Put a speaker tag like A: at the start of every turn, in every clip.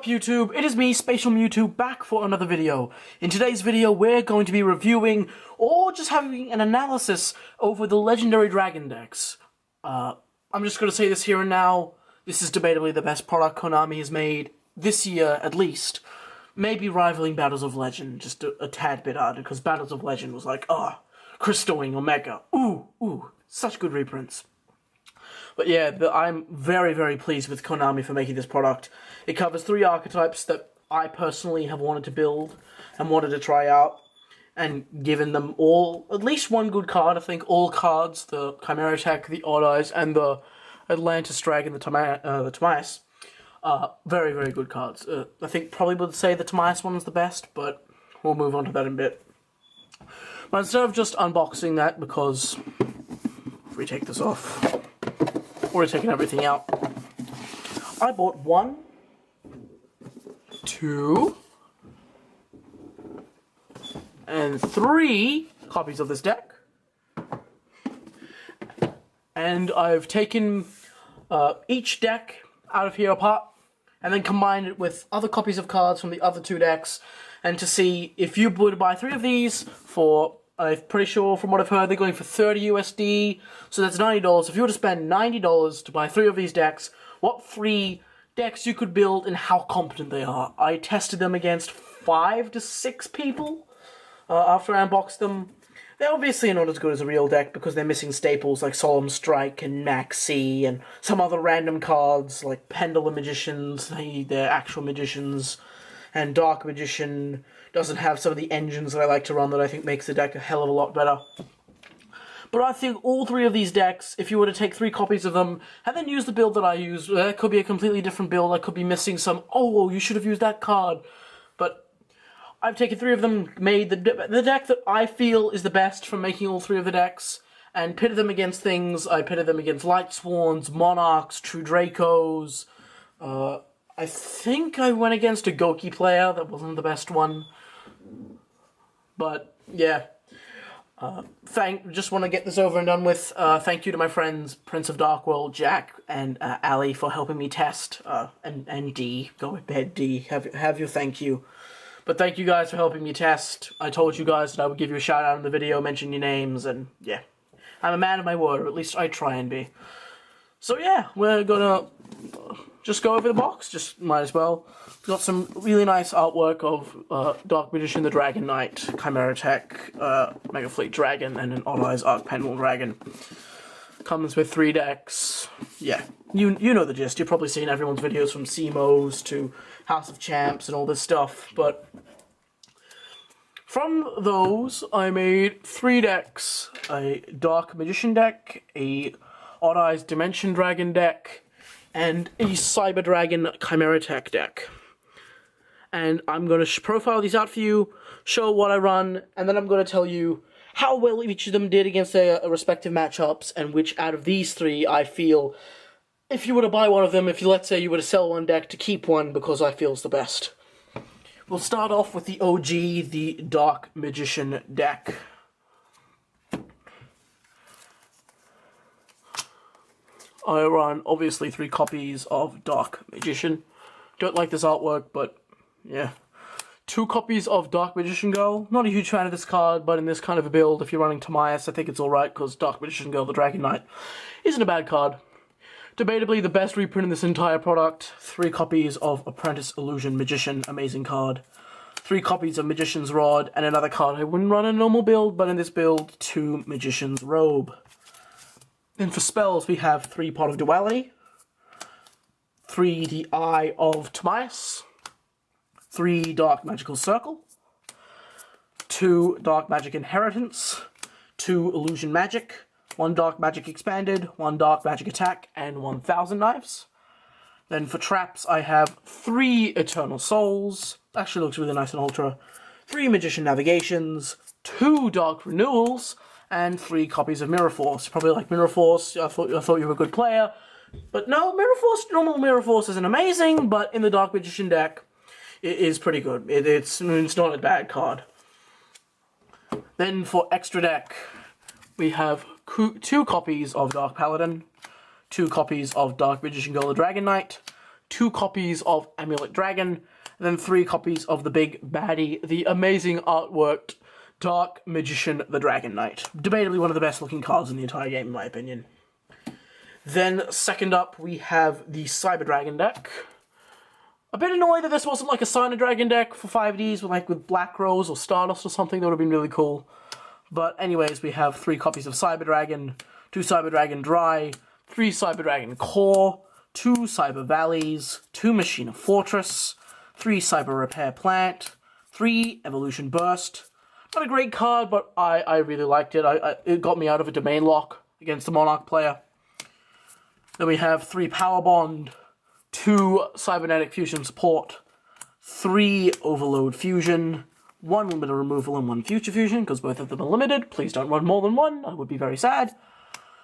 A: YouTube? It is me, Spatial Mewtwo, back for another video. In today's video, we're going to be reviewing, or just having an analysis over the legendary dragon decks. I'm just going to say this here and now, this is debatably the best product Konami has made, this year at least. Maybe rivaling Battles of Legend, just a tad bit odd, because Battles of Legend was like, Crystal Wing, Omega, ooh, such good reprints. But yeah, I'm very, very pleased with Konami for making this product. It covers 3 archetypes that I personally have wanted to build and wanted to try out, and given them all at least one good card. I think all cards, the Chimera Tech, the Odd Eyes, and the Atlantis Dragon, the Timaeus, very, very good cards. I think probably would say the Timaeus one is the best, but we'll move on to that in a bit. But instead of just unboxing that, because if we take this off, we're taking everything out, I bought 1, 2, and 3 copies of this deck. And I've taken each deck out of here apart, and then combined it with other copies of cards from the other 2 decks, and to see if you were to buy 3 of these for, I'm pretty sure from what I've heard, they're going for 30 USD, so that's $90. If you were to spend $90 to buy 3 of these decks, what 3 decks you could build and how competent they are. I tested them against 5 to 6 people after I unboxed them. They're obviously not as good as a real deck because they're missing staples like Solemn Strike and Maxi and some other random cards like Pendulum Magicians, they're actual magicians, and Dark Magician doesn't have some of the engines that I like to run that I think makes the deck a hell of a lot better. But I think all 3 of these decks, if you were to take 3 copies of them, and then use the build that I use, that could be a completely different build, I could be missing some, oh, you should have used that card. But I've taken 3 of them, made the deck that I feel is the best from making all 3 of the decks, and pitted them against things. I pitted them against Light Swans, Monarchs, True Dracos. I think I went against a Goki player, that wasn't the best one. But, yeah. Just want to get this over and done with. Thank you to my friends, Prince of Darkworld, Jack, and Ali for helping me test. And D. Go with bed, D. Have your thank you. But thank you guys for helping me test. I told you guys that I would give you a shout out in the video, mention your names, and yeah. I'm a man of my word, or at least I try and be. So yeah, we're gonna just go over the box, just might as well. Got some really nice artwork of Dark Magician, the Dragon Knight, Chimera Tech, Mega Fleet Dragon, and an Odd Eyes Arc Pendulum Dragon. Comes with 3 decks. Yeah, you know the gist. You've probably seen everyone's videos from CMOs to House of Champs and all this stuff, but from those, I made 3 decks. A Dark Magician deck, a Odd Eyes Dimension Dragon deck, and a Cyber Dragon Chimera Tech deck. And I'm going to profile these out for you, show what I run, and then I'm going to tell you how well each of them did against their respective matchups, and which out of these 3 I feel, if you were to buy one of them, if you, let's say you were to sell one deck, to keep one because I feel is the best. We'll start off with the OG, the Dark Magician deck. I run, obviously, 3 copies of Dark Magician. Don't like this artwork, but yeah. 2 copies of Dark Magician Girl. Not a huge fan of this card, but in this kind of a build, if you're running Timaeus, I think it's alright, because Dark Magician Girl, the Dragon Knight, isn't a bad card. Debatably the best reprint in this entire product. 3 copies of Apprentice Illusion Magician, amazing card. 3 copies of Magician's Rod, and another card I wouldn't run in a normal build, but in this build, 2 Magician's Robe. Then for spells, we have 3 Pot of Duality, 3 The Eye of Timaeus, 3 Dark Magical Circle, 2 Dark Magic Inheritance, 2 Illusion Magic, 1 Dark Magic Expanded, 1 Dark Magic Attack, and 1,000 Knives. Then for traps, I have 3 Eternal Souls, actually looks really nice in Ultra, 3 Magician Navigations, 2 Dark Renewals, and 3 copies of Mirror Force. Probably like Mirror Force, I thought you were a good player. But no, Mirror Force, normal Mirror Force isn't amazing, but in the Dark Magician deck, it is pretty good. It's not a bad card. Then for extra deck, we have 2 copies of Dark Paladin, 2 copies of Dark Magician Girl, the Dragon Knight, 2 copies of Amulet Dragon, and then 3 copies of the big baddie, the amazing artworked Dark Magician the Dragon Knight. Debatably one of the best looking cards in the entire game, in my opinion. Then, second up, we have the Cyber Dragon deck. A bit annoyed that this wasn't like a Sign of Dragon deck for 5Ds, with Black Rose or Stardust or something. That would have been really cool. But anyways, we have 3 copies of Cyber Dragon, 2 Cyber Dragon Dry, 3 Cyber Dragon Core, 2 Cyber Valleys, 2 Machina Fortress, 3 Cyber Repair Plant, 3 Evolution Burst. Not a great card, but I really liked it. It got me out of a domain lock against the Monarch player. Then we have 3 Power Bond, 2 Cybernetic Fusion Support, 3 Overload Fusion, 1 Limited Removal and 1 Future Fusion, because both of them are limited. Please don't run more than 1, I would be very sad.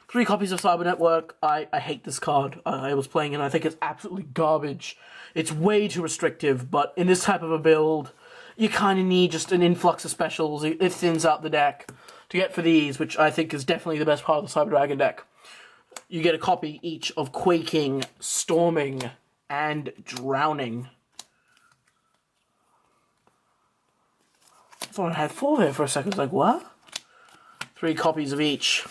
A: 3 copies of Cyber Network. I hate this card. I was playing it and I think it's absolutely garbage. It's way too restrictive, but in this type of a build, you kind of need just an influx of specials. It thins out the deck to get for these, which I think is definitely the best part of the Cyber Dragon deck. You get a copy each of Quaking, Storming, and Drowning. I thought I had 4 there for a second. I was like, what? 3 copies of each.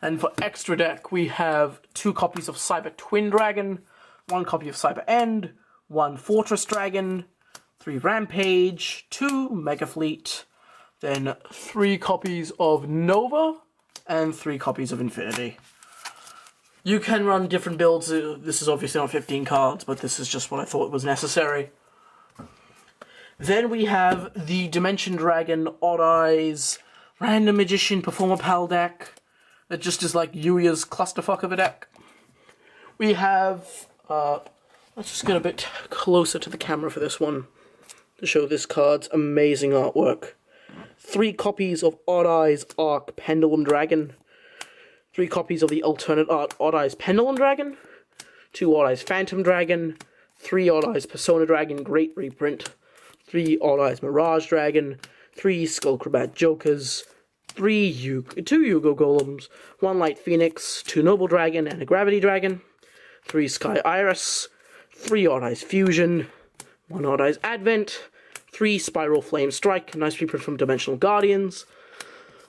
A: And for extra deck, we have 2 copies of Cyber Twin Dragon, 1 copy of Cyber End, 1 Fortress Dragon, 3 Rampage, 2 Mega Fleet, then 3 copies of Nova, and 3 copies of Infinity. You can run different builds. This is obviously not 15 cards, but this is just what I thought was necessary. Then we have the Dimension Dragon Odd Eyes Random Magician Performer Pal deck. It just is like Yuya's clusterfuck of a deck. We have, let's just get a bit closer to the camera for this one to show this card's amazing artwork. 3 copies of Odd Eyes Arc Pendulum Dragon, 3 copies of the alternate art Odd Eyes Pendulum Dragon, 2 Odd Eyes Phantom Dragon, 3 Odd Eyes Persona Dragon Great Reprint, 3 Odd Eyes Mirage Dragon, 3 Skullcrobat Jokers, 2 Yugo Golems, 1 Light Phoenix, 2 Noble Dragon and a Gravity Dragon, 3 Sky Iris, 3 Odd Eyes Fusion, 1 Odd Eyes Advent, 3 Spiral Flame Strike, nice reprint from Dimensional Guardians,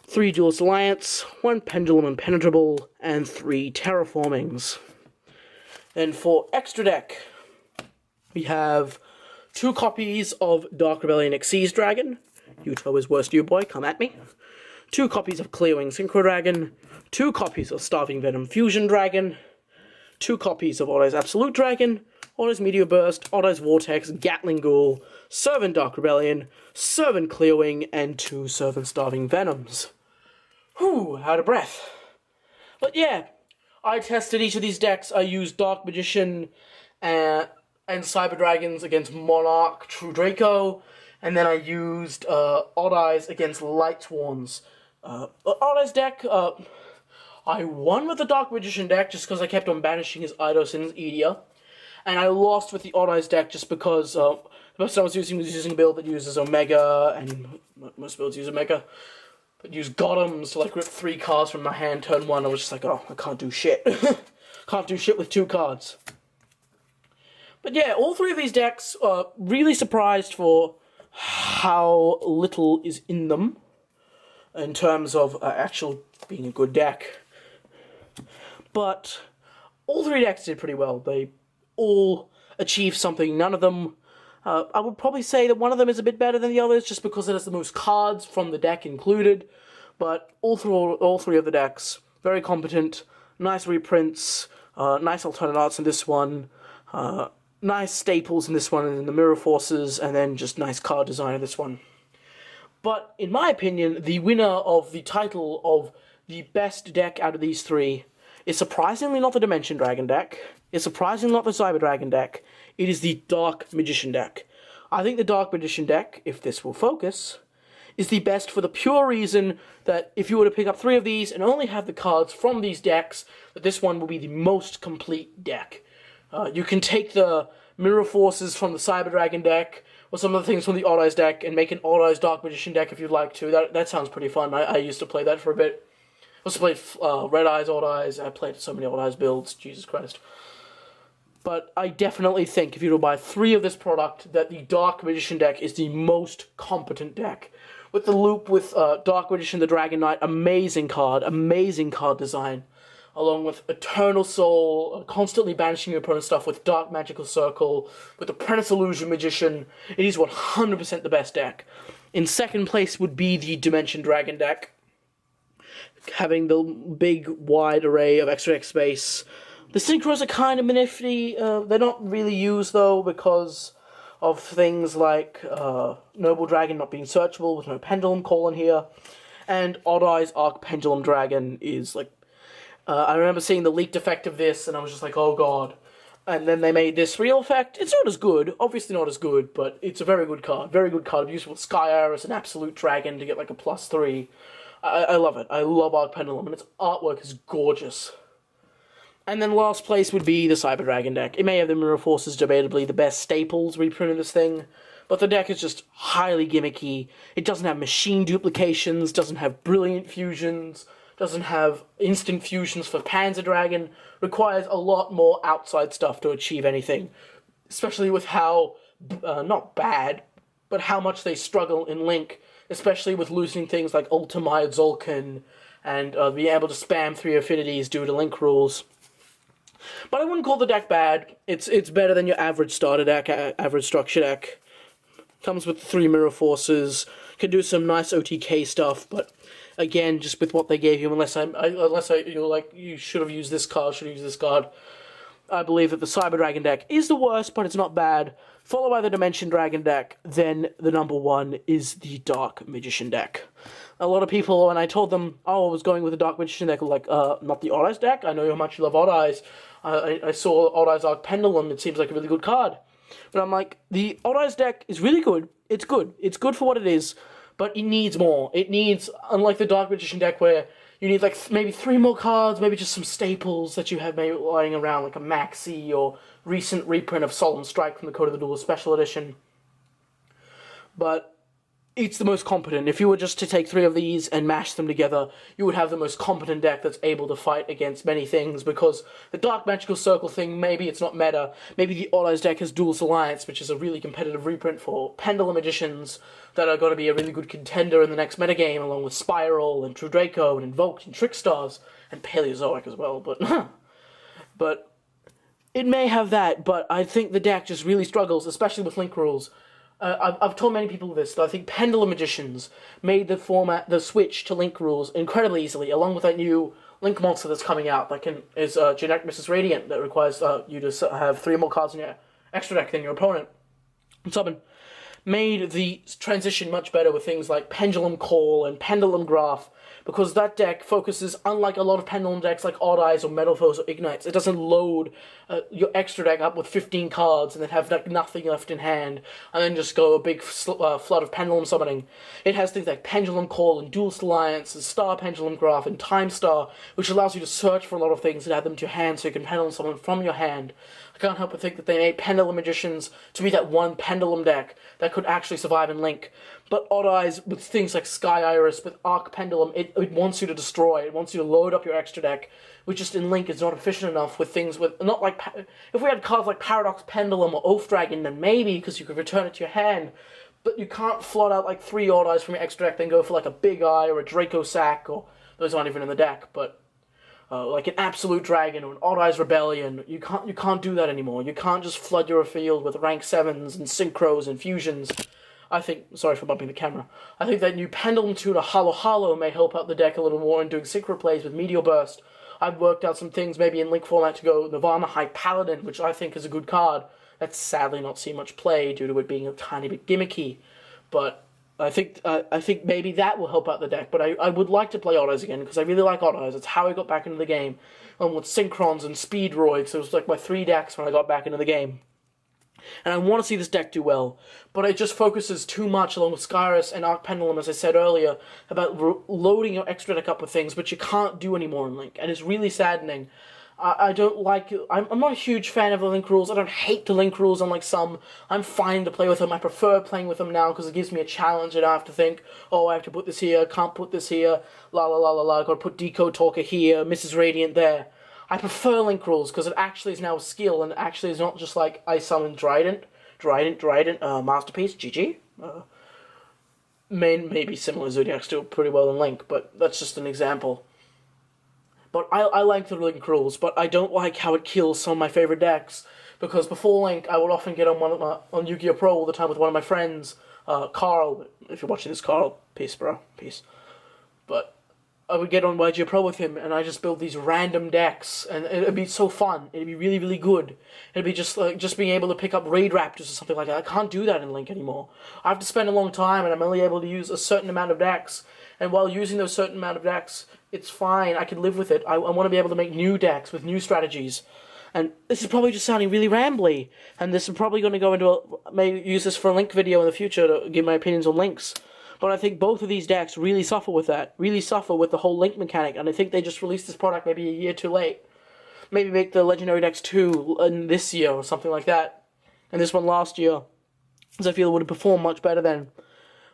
A: 3 Duelist Alliance, 1 Pendulum Impenetrable, and 3 Terraformings. Then for extra deck, we have 2 copies of Dark Rebellion Xyz Dragon, Yuto is worst you boy, come at me, 2 copies of Clearwing Synchro Dragon, 2 copies of Starving Venom Fusion Dragon, 2 copies of Odd Eyes Absolute Dragon, Odd Eyes Meteor Burst, Odd Eyes Vortex, Gatling Ghoul, Servant Dark Rebellion, Servant Clearwing, and 2 Servant Starving Venoms. Whew, out of breath. But yeah, I tested each of these decks. I used Dark Magician and Cyber Dragons against Monarch, True Draco, and then I used Odd Eyes against Light Swarms. Odd Eyes deck, I won with the Dark Magician deck just because I kept on banishing his Eidos and his Edia. And I lost with the Odd Eyes deck just because the person I was using a build that uses Omega, and most builds use Omega, but use Golems to like rip 3 cards from my hand turn 1. I was just like, oh, I can't do shit. Can't do shit with 2 cards. But yeah, all 3 of these decks are really surprised for how little is in them in terms of actual being a good deck. But all 3 decks did pretty well. They all achieved something. None of them, I would probably say that one of them is a bit better than the others just because it has the most cards from the deck included. But all 3 of the decks, very competent, nice reprints, nice alternate arts in this one, nice staples in this one and in the Mirror Forces, and then just nice card design in this one. But in my opinion, the winner of the title of the best deck out of these 3 is surprisingly not the Dimension Dragon deck, it's surprisingly not the Cyber Dragon deck, it is the Dark Magician deck. I think the Dark Magician deck, if this will focus, is the best for the pure reason that if you were to pick up 3 of these and only have the cards from these decks, that this one will be the most complete deck. You can take the Mirror Forces from the Cyber Dragon deck, or some of the things from the Odd Eyes deck, and make an Odd Eyes Dark Magician deck if you'd like to. That sounds pretty fun. I used to play that for a bit. I also played Red Eyes, Odd Eyes. I played so many Odd Eyes builds. Jesus Christ. But I definitely think if you were to buy 3 of this product, that the Dark Magician deck is the most competent deck. With the loop with Dark Magician, the Dragon Knight, amazing card design. Along with Eternal Soul, constantly banishing your opponent's stuff with Dark Magical Circle, with Apprentice Illusion Magician, it is 100% the best deck. In second place would be the Dimension Dragon deck, having the big, wide array of extra deck space. The Synchros are kind of nifty. They're not really used, though, because of things like Noble Dragon not being searchable with no Pendulum Call in here. And Odd Eyes Arc Pendulum Dragon is, like... I remember seeing the leaked effect of this, and I was just like, oh god. And then they made this real effect. It's not as good, obviously not as good, but it's a very good card. Very good card, useful with Sky Iris and Absolute Dragon to get like a +3. I love it. I love Arc Pendulum, and its artwork is gorgeous. And then last place would be the Cyber Dragon deck. It may have the Mirror Forces, debatably the best staples reprint of this thing, but the deck is just highly gimmicky. It doesn't have machine duplications, doesn't have brilliant fusions, doesn't have instant fusions for Panzer Dragon, requires a lot more outside stuff to achieve anything. Especially with how, not bad, but how much they struggle in Link, especially with losing things like Ultimate Zolkin, and being able to spam 3 affinities due to Link rules. But I wouldn't call the deck bad. It's better than your average starter deck, average structure deck. Comes with 3 Mirror Forces, can do some nice OTK stuff, but again, just with what they gave you, unless you're like, you should have used this card, I believe that the Cyber Dragon deck is the worst, but it's not bad. Followed by the Dimension Dragon deck, then the number 1 is the Dark Magician deck. A lot of people, when I told them, oh, I was going with the Dark Magician deck, were like, not the Odd Eyes deck? I know how much you love Odd Eyes. I saw Odd Eyes Arc Pendulum, it seems like a really good card. But I'm like, the Odd Eyes deck is really good. It's good. It's good for what it is. But it needs more. It needs, unlike the Dark Magician deck where you need like maybe 3 more cards, maybe just some staples that you have maybe lying around, like a Maxi or recent reprint of Solemn Strike from the Code of the Duelist Special Edition. But it's the most competent. If you were just to take 3 of these and mash them together, you would have the most competent deck that's able to fight against many things, because the Dark Magical Circle thing, maybe it's not meta. Maybe the Odd Eyes deck has Duelist Alliance, which is a really competitive reprint for Pendulum Editions that are going to be a really good contender in the next metagame, along with Spiral and True Draco and Invoked and Trickstars and Paleozoic as well, but it may have that, but I think the deck just really struggles, especially with Link rules. I've told many people this, that I think Pendulum Magicians made the switch to Link rules incredibly easily, along with that new Link monster that's coming out, that is Generic Mrs. Radiant, that requires you to have 3 more cards in your extra deck than your opponent. And Summon made the transition much better with things like Pendulum Call and Pendulum Graph, because that deck focuses, unlike a lot of Pendulum decks like Odd Eyes or Metal Foes or Ignites, it doesn't load your extra deck up with 15 cards and then have like nothing left in hand, and then just go a big flood of Pendulum summoning. It has things like Pendulum Call and Duelist Alliance and Star Pendulum Graph and Time Star, which allows you to search for a lot of things and add them to your hand so you can Pendulum summon from your hand. I can't help but think that they made Pendulum Magicians to be that one Pendulum deck that could actually survive in Link. But Odd Eyes, with things like Sky Iris, with Arc Pendulum, it wants you to destroy. It wants you to load up your extra deck, which just in Link is not efficient enough with things with... Not like... If we had cards like Paradox Pendulum or Oath Dragon, then maybe, because you could return it to your hand. But you can't float out like 3 Odd Eyes from your extra deck, then go for like a Big Eye or a Draco Sack, or... Those aren't even in the deck, but... like an Absolute Dragon or an Odd Eyes Rebellion. You can't do that anymore. You can't just flood your field with rank 7s and synchros and fusions. I think, sorry for bumping the camera, I think that new Pendulum tutor Hollow may help out the deck a little more in doing synchro plays with Meteor Burst. I've worked out some things maybe in Link format to go Nirvana High Paladin, which I think is a good card. That's sadly not seen much play due to it being a tiny bit gimmicky, but I think maybe that will help out the deck. But I would like to play Odd Eyes again, because I really like Odd Eyes. It's how I got back into the game, with Synchrons and Speedroids. It was like my 3 decks when I got back into the game. And I want to see this deck do well, but it just focuses too much, along with Skyrus and Arc Pendulum, as I said earlier, about loading your extra deck up with things, which you can't do anymore in Link, and it's really saddening. I don't like... I'm not a huge fan of the Link rules. I don't hate the Link rules, unlike some. I'm fine to play with them. I prefer playing with them now, because it gives me a challenge, and I have to think, oh, I have to put this here, can't put this here, la la la la la, gotta put Decode Talker here, Mrs. Radiant there. I prefer link rules because it actually is now a skill and actually is not just like I summon Trident, Masterpiece, GG. Maybe similar Zodiacs do it pretty well in Link, but that's just an example. But I like the Link rules, but I don't like how it kills some of my favorite decks, because before Link, I would often get on Yu-Gi-Oh! Pro all the time with one of my friends, Carl. If you're watching this, Carl, peace, bro, peace. But I would get on YGO Pro with him, and I just build these random decks, and it'd be so fun. It'd be really, really good. It'd be just like being able to pick up Raid Raptors or something like that. I can't do that in Link anymore. I have to spend a long time, and I'm only able to use a certain amount of decks. And while using those certain amount of decks, it's fine. I can live with it. I want to be able to make new decks with new strategies. And this is probably just sounding really rambly. And this is probably going to go into maybe use this for a Link video in the future to give my opinions on Links. But I think both of these decks really suffer with that. Really suffer with the whole Link mechanic. And I think they just released this product maybe a year too late. Maybe make the Legendary decks 2 in this year or something like that. And this one last year. Because I feel it would have performed much better then.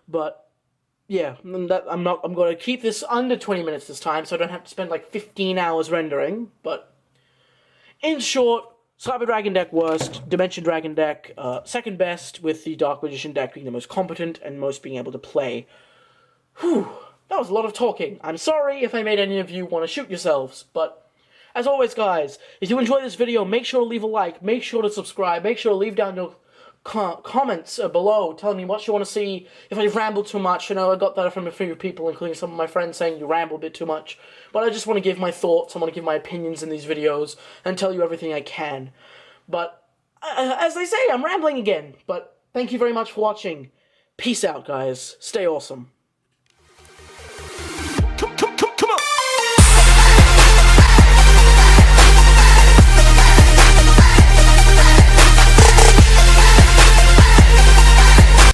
A: But yeah, I'm going to keep this under 20 minutes this time, so I don't have to spend like 15 hours rendering. But in short, Cyber Dragon deck worst, Dimension Dragon deck second best, with the Dark Magician deck being the most competent and most being able to play. Whew, that was a lot of talking. I'm sorry if I made any of you want to shoot yourselves, but as always, guys, if you enjoyed this video, make sure to leave a like, make sure to subscribe, make sure to leave down your comments below telling me what you want to see. If I ramble too much, I got that from a few people, including some of my friends, saying you ramble a bit too much. But I just want to give my thoughts, I want to give my opinions in these videos, and tell you everything I can. But, as they say, I'm rambling again. But, thank you very much for watching. Peace out, guys. Stay awesome.